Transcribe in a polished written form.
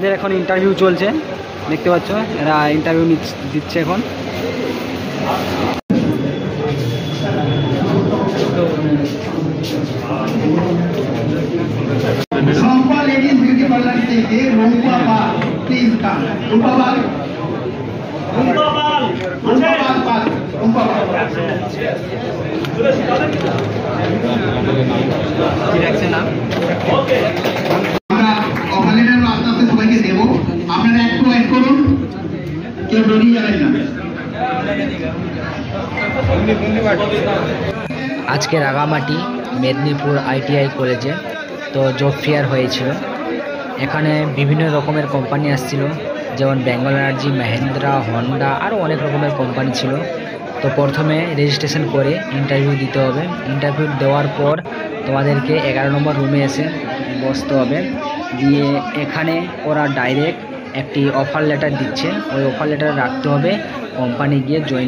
এদের এখন ইন্টারভিউ চলছে, দেখতে পাচ্ছ এরা ইন্টারভিউ দিচ্ছে এখন। আজকে রাঙামাটি মেদিনীপুর ITI কলেজে তো জব ফেয়ার হয়েছিল। এখানে বিভিন্ন রকমের কোম্পানি আসছিল, যেমন বেঙ্গল এনার্জি, মহিন্দ্রা, হন্ডা, আরও অনেক রকমের কোম্পানি ছিল। তো প্রথমে রেজিস্ট্রেশন করে ইন্টারভিউ দিতে হবে। ইন্টারভিউ দেওয়ার পর তোমাদেরকে 11 নম্বর রুমে এসে বসতে হবে। দিয়ে এখানে ওরা ডাইরেক্ট একটি অফার লেটার দিচ্ছে, ওই অফার লেটার রাখতে হবে, কোম্পানি গিয়ে জয়েন